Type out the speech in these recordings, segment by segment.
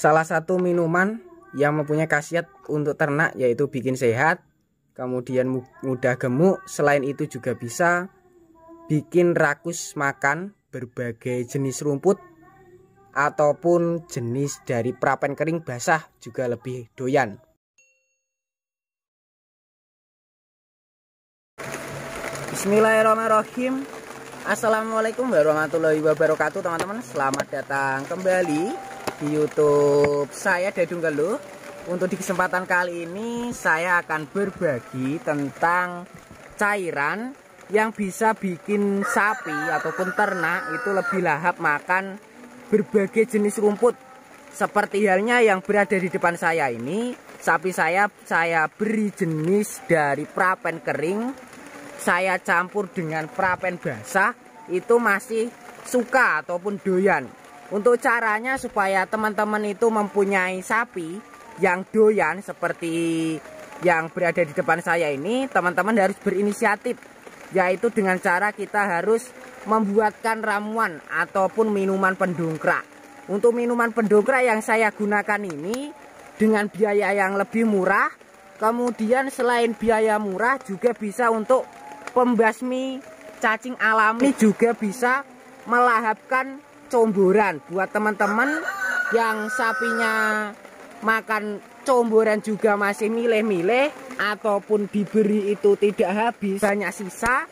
salah satu minuman yang mempunyai khasiat untuk ternak, yaitu bikin sehat, kemudian mudah gemuk. Selain itu juga bisa bikin rakus makan berbagai jenis rumput ataupun jenis dari prapen kering basah juga lebih doyan. Bismillahirrahmanirrahim. Assalamualaikum warahmatullahi wabarakatuh, teman-teman. Selamat datang kembali di YouTube saya, Dadung Geluh. Untuk di kesempatan kali ini saya akan berbagi tentang cairan yang bisa bikin sapi ataupun ternak itu lebih lahap makan berbagai jenis rumput. Seperti halnya yang berada di depan saya ini, sapi saya beri jenis dari prapen kering, saya campur dengan prapen basah, itu masih suka ataupun doyan. Untuk caranya supaya teman-teman itu mempunyai sapi yang doyan seperti yang berada di depan saya ini, teman-teman harus berinisiatif, yaitu dengan cara kita harus membuatkan ramuan ataupun minuman pendongkrak. Untuk minuman pendongkrak yang saya gunakan ini dengan biaya yang lebih murah, kemudian selain biaya murah juga bisa untuk pembasmi cacing alami, juga bisa melahapkan comboran. Buat teman-teman yang sapinya makan comboran juga masih milih-milih ataupun diberi itu tidak habis, banyak sisa,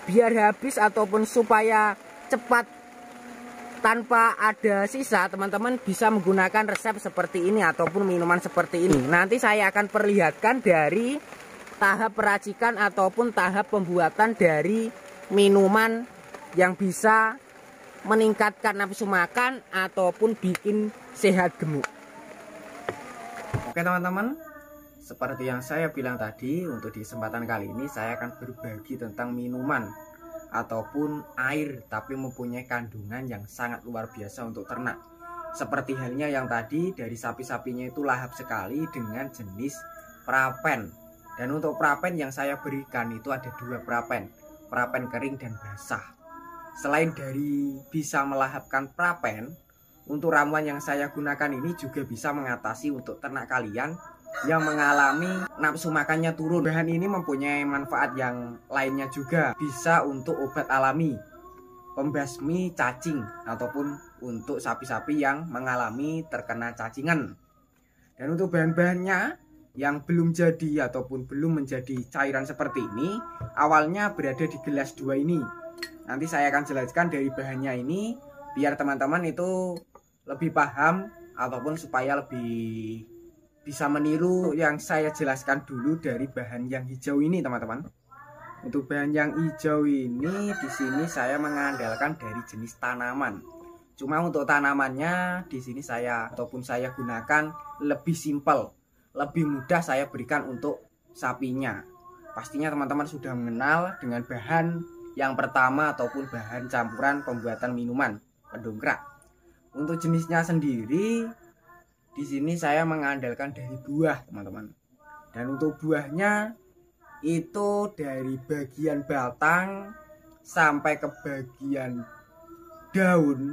biar habis ataupun supaya cepat tanpa ada sisa, teman-teman bisa menggunakan resep seperti ini ataupun minuman seperti ini. Nanti saya akan perlihatkan dari tahap peracikan ataupun tahap pembuatan dari minuman yang bisa meningkatkan nafsu makan ataupun bikin sehat gemuk. Oke teman-teman, seperti yang saya bilang tadi, untuk di kesempatan kali ini saya akan berbagi tentang minuman ataupun air tapi mempunyai kandungan yang sangat luar biasa untuk ternak. Seperti halnya yang tadi, dari sapi-sapinya itu lahap sekali dengan jenis prapen. Dan untuk prapen yang saya berikan itu ada dua prapen kering dan basah. Selain dari bisa melahapkan prapen, untuk ramuan yang saya gunakan ini juga bisa mengatasi untuk ternak kalian yang mengalami nafsu makannya turun. Bahan ini mempunyai manfaat yang lainnya juga, bisa untuk obat alami, pembasmi cacing, ataupun untuk sapi-sapi yang mengalami terkena cacingan. Dan untuk bahan-bahannya yang belum jadi ataupun belum menjadi cairan seperti ini, awalnya berada di gelas 2 ini. Nanti saya akan jelaskan dari bahannya ini biar teman-teman itu lebih paham ataupun supaya lebih bisa meniru yang saya jelaskan dulu dari bahan yang hijau ini, teman-teman. Untuk bahan yang hijau ini di sini saya mengandalkan dari jenis tanaman. Cuma untuk tanamannya di sini saya gunakan lebih simpel, lebih mudah saya berikan untuk sapinya. Pastinya teman-teman sudah mengenal dengan bahan yang pertama ataupun bahan campuran pembuatan minuman pendongkrak. Untuk jenisnya sendiri di sini saya mengandalkan dari buah, teman-teman. Dan untuk buahnya itu dari bagian batang sampai ke bagian daun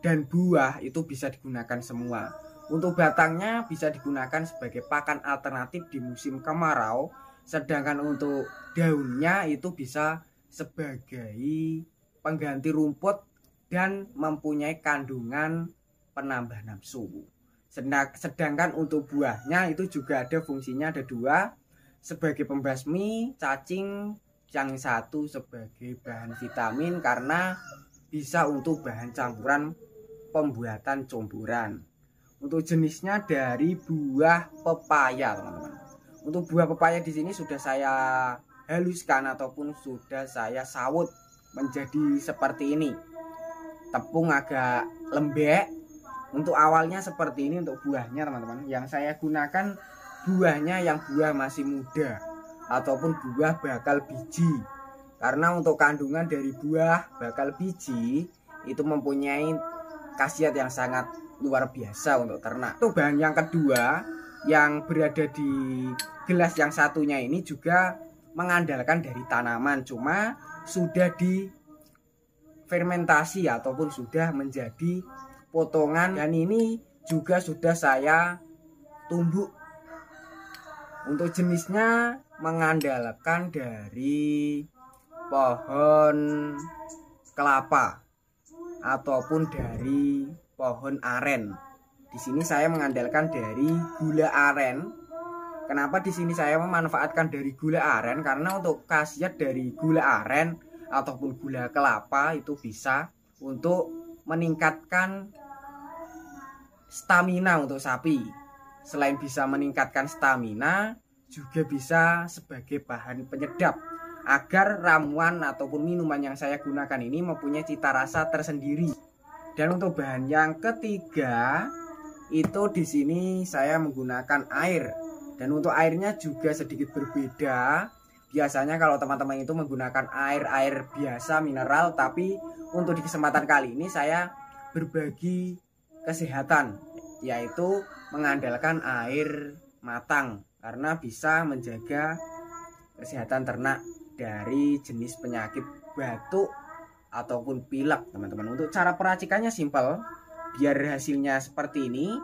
dan buah itu bisa digunakan semua. Untuk batangnya bisa digunakan sebagai pakan alternatif di musim kemarau, sedangkan untuk daunnya itu bisa sebagai pengganti rumput dan mempunyai kandungan penambah nafsu. Sedangkan untuk buahnya itu juga ada fungsinya, ada 2, sebagai pembasmi cacing, yang satu sebagai bahan vitamin karena bisa untuk bahan campuran pembuatan comboran. Untuk jenisnya dari buah pepaya, teman-teman. Untuk buah pepaya di sini sudah saya haluskan ataupun sudah saya sawut menjadi seperti ini. Tepung agak lembek. Untuk awalnya seperti ini untuk buahnya, teman-teman. Yang saya gunakan buahnya yang buah masih muda ataupun buah bakal biji. Karena untuk kandungan dari buah bakal biji itu mempunyai khasiat yang sangat luar biasa untuk ternak. Itu bahan yang kedua yang berada di gelas yang satunya ini juga mengandalkan dari tanaman, cuma sudah difermentasi ataupun sudah menjadi potongan, dan ini juga sudah saya tumbuk. Untuk jenisnya mengandalkan dari pohon kelapa ataupun dari pohon aren. Di sini saya mengandalkan dari gula aren. Kenapa di sini saya memanfaatkan dari gula aren? Karena untuk khasiat dari gula aren ataupun gula kelapa itu bisa untuk meningkatkan stamina untuk sapi. Selain bisa meningkatkan stamina, juga bisa sebagai bahan penyedap agar ramuan ataupun minuman yang saya gunakan ini mempunyai cita rasa tersendiri. Dan untuk bahan yang ketiga itu di sini saya menggunakan air. Dan untuk airnya juga sedikit berbeda. Biasanya kalau teman-teman itu menggunakan air biasa mineral, tapi untuk di kesempatan kali ini saya berbagi kesehatan, yaitu mengandalkan air matang karena bisa menjaga kesehatan ternak dari jenis penyakit batuk ataupun pilek, teman-teman. Untuk cara peracikannya simpel, biar hasilnya seperti ini.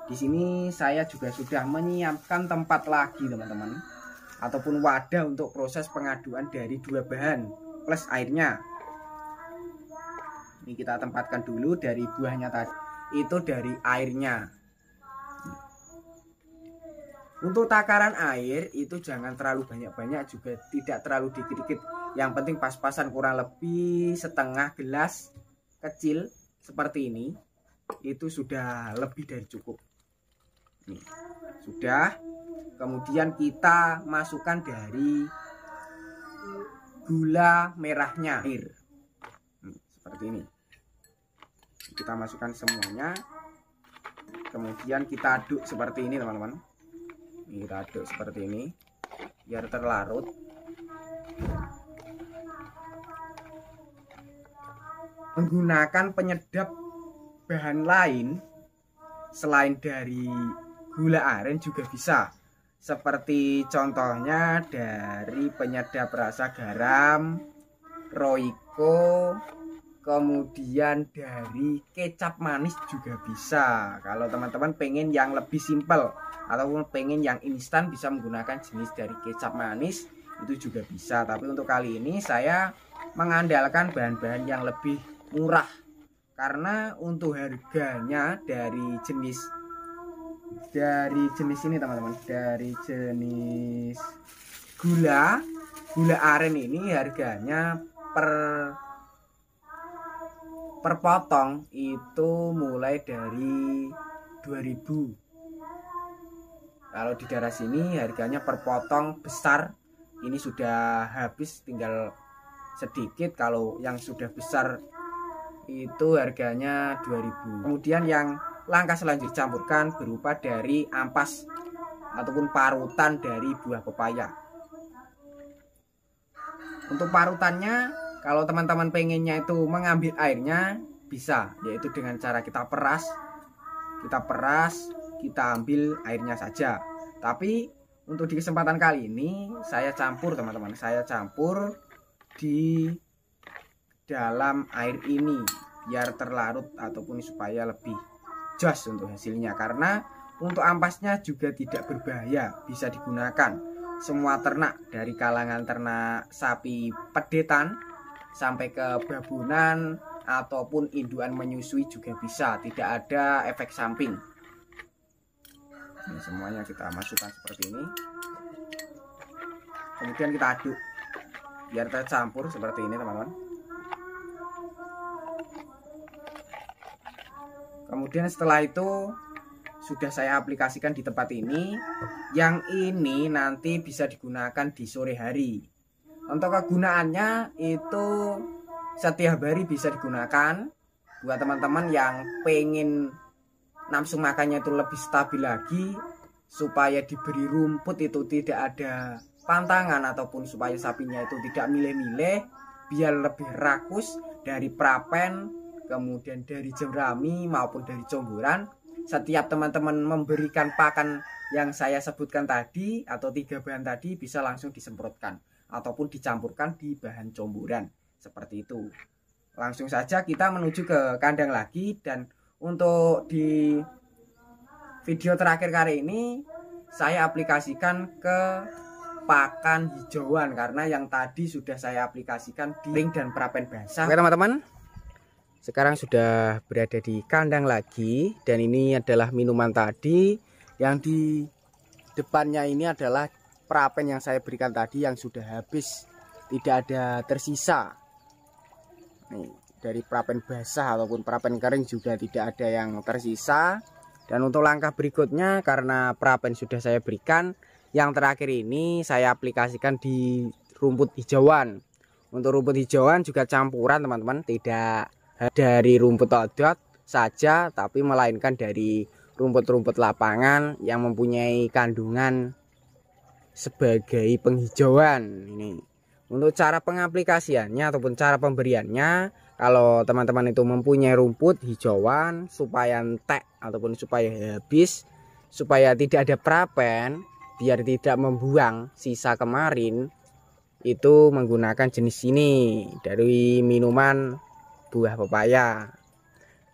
Di sini saya juga sudah menyiapkan tempat lagi, teman-teman, ataupun wadah untuk proses pengaduan dari dua bahan plus airnya. Ini kita tempatkan dulu dari buahnya tadi, itu dari airnya. Untuk takaran air itu jangan terlalu banyak-banyak, juga tidak terlalu dikit-dikit. Yang penting pas-pasan, kurang lebih setengah gelas kecil seperti ini. Itu sudah lebih dari cukup. Nih, sudah. Kemudian kita masukkan dari gula merahnya, air. Seperti ini. Kita masukkan semuanya. Kemudian kita aduk seperti ini, teman-teman. Kita aduk seperti ini biar terlarut. Menggunakan penyedap bahan lain selain dari gula aren juga bisa, seperti contohnya dari penyedap rasa garam, Royco, kemudian dari kecap manis juga bisa. Kalau teman-teman pengen yang lebih simpel ataupun pengen yang instan, bisa menggunakan jenis dari kecap manis, itu juga bisa. Tapi untuk kali ini saya mengandalkan bahan-bahan yang lebih murah, karena untuk harganya dari jenis ini, teman-teman, dari jenis gula aren ini harganya per potong itu mulai dari 2000. Kalau di daerah sini harganya per potong besar ini sudah habis, tinggal sedikit. Kalau yang sudah besar itu harganya 2000. Kemudian yang langkah selanjutnya campurkan berupa dari ampas ataupun parutan dari buah pepaya. Untuk parutannya, kalau teman-teman pengennya itu mengambil airnya, bisa, yaitu dengan cara kita peras, kita ambil airnya saja. Tapi untuk di kesempatan kali ini saya campur, teman-teman, saya campur di dalam air ini biar terlarut ataupun supaya lebih jos untuk hasilnya. Karena untuk ampasnya juga tidak berbahaya, bisa digunakan semua ternak, dari kalangan ternak sapi pedetan sampai ke babunan ataupun induan menyusui juga bisa, tidak ada efek samping. Ini semuanya kita masukkan seperti ini, kemudian kita aduk biar tercampur seperti ini, teman-teman. Kemudian setelah itu sudah saya aplikasikan di tempat ini. Yang ini nanti bisa digunakan di sore hari. Untuk kegunaannya itu setiap hari bisa digunakan. Buat teman-teman yang pengen nafsu makannya itu lebih stabil lagi, supaya diberi rumput itu tidak ada pantangan, ataupun supaya sapinya itu tidak milih-milih, biar lebih rakus dari prapen, kemudian dari jerami maupun dari comboran. Setiap teman-teman memberikan pakan yang saya sebutkan tadi atau 3 bahan tadi, bisa langsung disemprotkan ataupun dicampurkan di bahan comboran seperti itu. Langsung saja kita menuju ke kandang lagi. Dan untuk di video terakhir kali ini saya aplikasikan ke pakan hijauan, karena yang tadi sudah saya aplikasikan di ring dan prapen basah. Oke teman-teman, sekarang sudah berada di kandang lagi, dan ini adalah minuman tadi. Yang di depannya ini adalah prapen yang saya berikan tadi yang sudah habis, tidak ada tersisa. Nih, dari prapen basah ataupun prapen kering juga tidak ada yang tersisa. Dan untuk langkah berikutnya, karena prapen sudah saya berikan, yang terakhir ini saya aplikasikan di rumput hijauan. Untuk rumput hijauan juga campuran teman-teman, tidak dari rumput odot saja, tapi melainkan dari rumput-rumput lapangan yang mempunyai kandungan sebagai penghijauan. Ini untuk cara pengaplikasiannya ataupun cara pemberiannya, kalau teman-teman itu mempunyai rumput hijauan supaya entek ataupun supaya habis, supaya tidak ada prapen, biar tidak membuang sisa kemarin, itu menggunakan jenis ini dari minuman buah pepaya.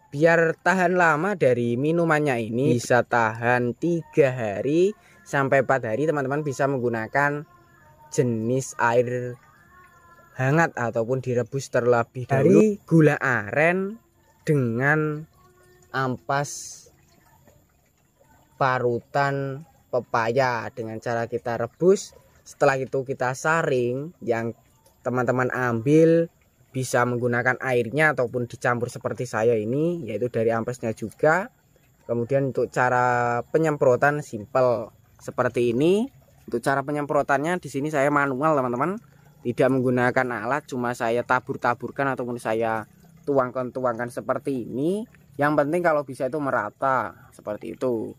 Biar tahan lama dari minumannya ini, bisa tahan 3 hari sampai 4 hari, teman-teman bisa menggunakan jenis air hangat ataupun direbus terlebih dahulu dari gula aren dengan ampas parutan pepaya. Dengan cara kita rebus, setelah itu kita saring, yang teman-teman ambil bisa menggunakan airnya ataupun dicampur seperti saya ini, yaitu dari ampasnya juga. Kemudian untuk cara penyemprotan simpel seperti ini. Untuk cara penyemprotannya di sini saya manual teman-teman, tidak menggunakan alat, cuma saya tabur-taburkan ataupun saya tuangkan seperti ini. Yang penting kalau bisa itu merata seperti itu.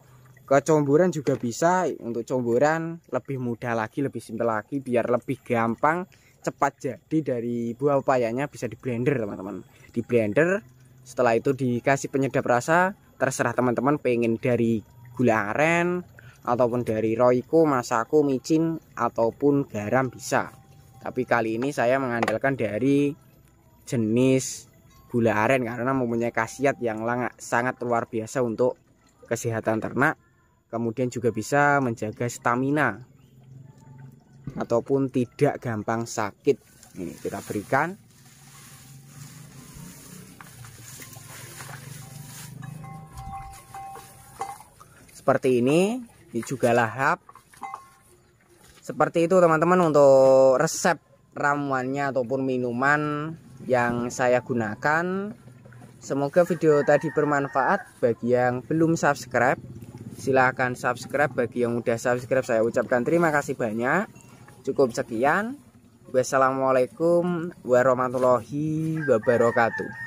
Kecomburan juga bisa, untuk comburan lebih mudah lagi, lebih simpel lagi, biar lebih gampang cepat jadi dari buah pepayanya. Bisa di blender teman-teman, di blender. Setelah itu dikasih penyedap rasa, terserah teman-teman pengen dari gula aren ataupun dari roiko, masako, micin ataupun garam bisa. Tapi kali ini saya mengandalkan dari jenis gula aren karena mempunyai khasiat yang sangat luar biasa untuk kesehatan ternak. Kemudian juga bisa menjaga stamina ataupun tidak gampang sakit. Ini kita berikan. Seperti ini juga lahap. Seperti itu teman-teman untuk resep ramuannya ataupun minuman yang saya gunakan. Semoga video tadi bermanfaat. Bagi yang belum subscribe, silahkan subscribe. Bagi yang udah subscribe, saya ucapkan terima kasih banyak. Cukup sekian. Wassalamualaikum warahmatullahi wabarakatuh.